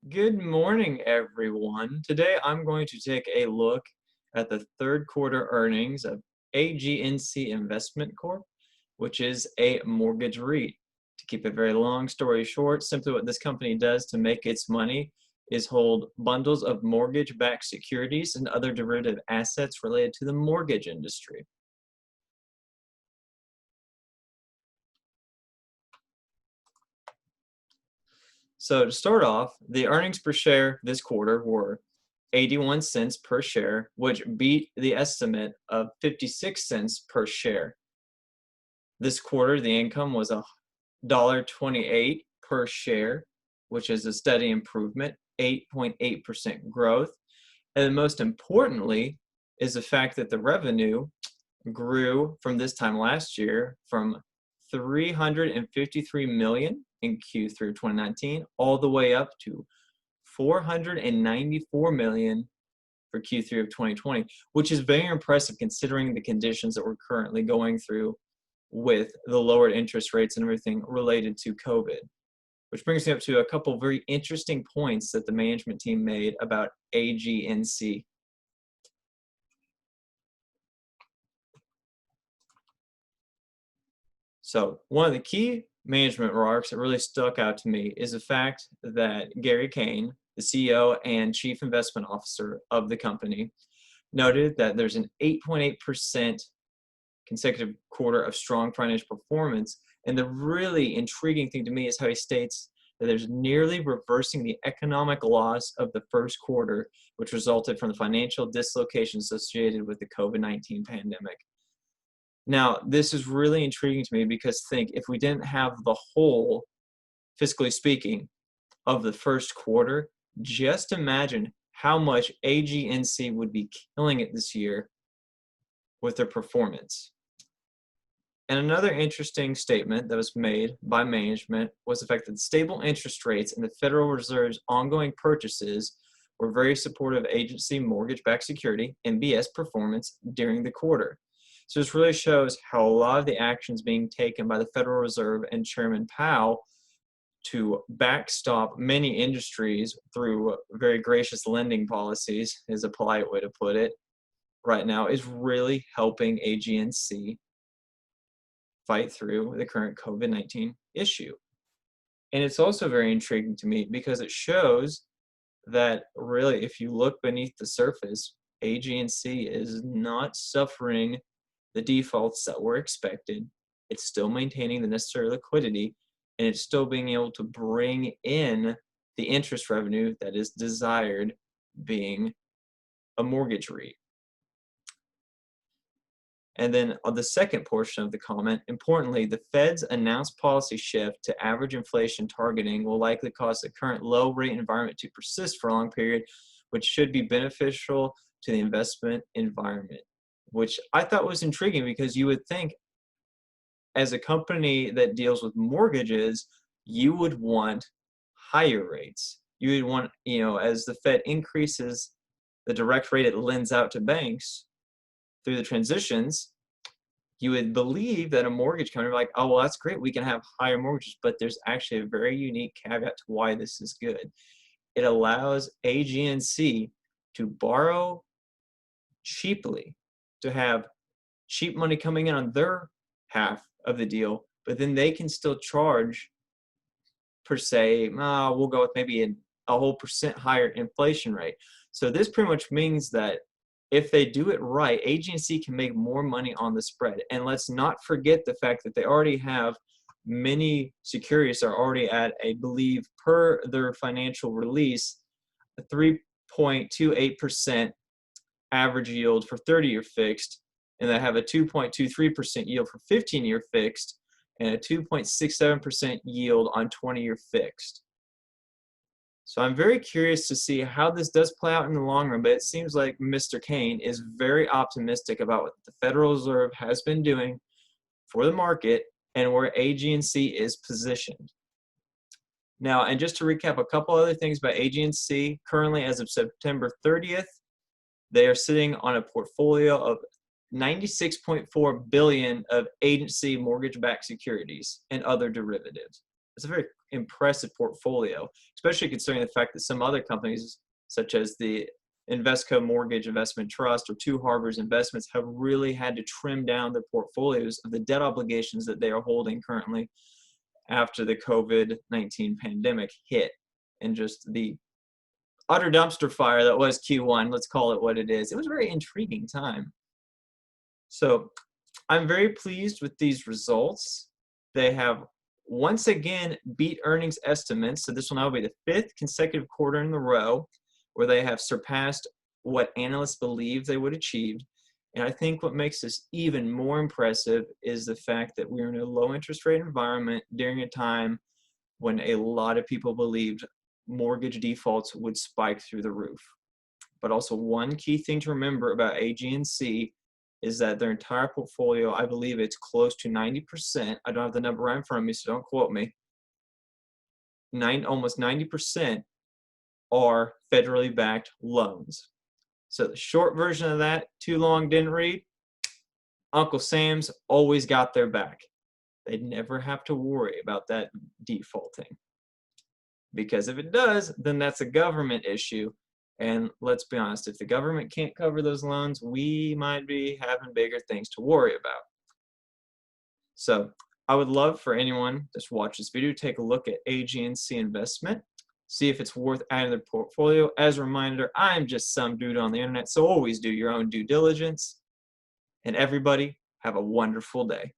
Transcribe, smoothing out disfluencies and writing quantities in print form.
Good morning, everyone. Today I'm going to take a look at the third quarter earnings of AGNC Investment Corp, which is a mortgage REIT. To keep a very long story short, simply what this company does to make its money is hold bundles of mortgage-backed securities and other derivative assets related to the mortgage industry. So to start off, the earnings per share this quarter were 81 cents per share, which beat the estimate of 56 cents per share. This quarter, the income was $1.28 per share, which is a steady improvement, 8.8% growth. And most importantly is the fact that the revenue grew from this time last year from 353 million in Q3 of 2019 all the way up to 494 million for Q3 of 2020, which is very impressive considering the conditions that we're currently going through with the lowered interest rates and everything related to COVID. Which brings me up to a couple very interesting points that the management team made about AGNC. So one of the key management remarks that really stuck out to me is the fact that Gary Kane, the CEO and Chief Investment Officer of the company, noted that there's an 8.8% consecutive quarter of strong financial performance. And the really intriguing thing to me is how he states that there's nearly reversing the economic loss of the first quarter, which resulted from the financial dislocation associated with the COVID-19 pandemic. Now, this is really intriguing to me because think, if we didn't have the whole, fiscally speaking, of the first quarter, just imagine how much AGNC would be killing it this year with their performance. And another interesting statement that was made by management was the fact that stable interest rates and the Federal Reserve's ongoing purchases were very supportive of agency mortgage-backed security, MBS, performance during the quarter. So this really shows how a lot of the actions being taken by the Federal Reserve and Chairman Powell to backstop many industries through very gracious lending policies, is a polite way to put it, right now is really helping AGNC fight through the current COVID-19 issue. And it's also very intriguing to me because it shows that really, if you look beneath the surface, AGNC is not suffering the defaults that were expected. It's still maintaining the necessary liquidity, and it's still being able to bring in the interest revenue that is desired, being a mortgage REIT. And then on the second portion of the comment, importantly, the Fed's announced policy shift to average inflation targeting will likely cause the current low rate environment to persist for a long period, which should be beneficial to the investment environment, which I thought was intriguing because you would think as a company that deals with mortgages, you would want higher rates. You would want, as the Fed increases the direct rate it lends out to banks through the transitions, you would believe that a mortgage company would be like, oh, well, that's great, we can have higher mortgages, but there's actually a very unique caveat to why this is good. It allows AGNC to borrow cheaply, to have cheap money coming in on their half of the deal, but then they can still charge, per se, we'll go with maybe a whole % higher inflation rate. So this pretty much means that if they do it right, AGNC can make more money on the spread. And let's not forget the fact that they already have many securities are already at, I believe, per their financial release, a 3.28% average yield for 30-year fixed, and they have a 2.23% yield for 15-year fixed, and a 2.67% yield on 20-year fixed. So I'm very curious to see how this does play out in the long run, but it seems like Mr. Kane is very optimistic about what the Federal Reserve has been doing for the market and where AGNC is positioned. Now, and just to recap a couple other things about AGNC, currently as of September 30th, they are sitting on a portfolio of $96.4 billion of agency mortgage-backed securities and other derivatives. It's a very impressive portfolio, especially considering the fact that some other companies, such as the Invesco Mortgage Investment Trust or Two Harbors Investments, have really had to trim down their portfolios of the debt obligations that they are holding currently after the COVID-19 pandemic hit, and just the utter dumpster fire that was Q1. Let's call it what it is. It was a very intriguing time. So I'm very pleased with these results. They have once again beat earnings estimates. So this will now be the 5th consecutive quarter in a row where they have surpassed what analysts believe they would achieve. And I think what makes this even more impressive is the fact that we're in a low interest rate environment during a time when a lot of people believed mortgage defaults would spike through the roof. But also one key thing to remember about AGNC is that their entire portfolio, I believe it's close to 90%. I don't have the number right in front of me, so don't quote me. Almost 90% are federally backed loans. So the short version of that, too long didn't read, Uncle Sam's always got their back. They'd never have to worry about that defaulting. Because if it does, then that's a government issue. And let's be honest, if the government can't cover those loans, we might be having bigger things to worry about. So I would love for anyone that's watched this video to take a look at AGNC Investment, see if it's worth adding to their portfolio. As a reminder, I'm just some dude on the internet, so always do your own due diligence. And everybody, have a wonderful day.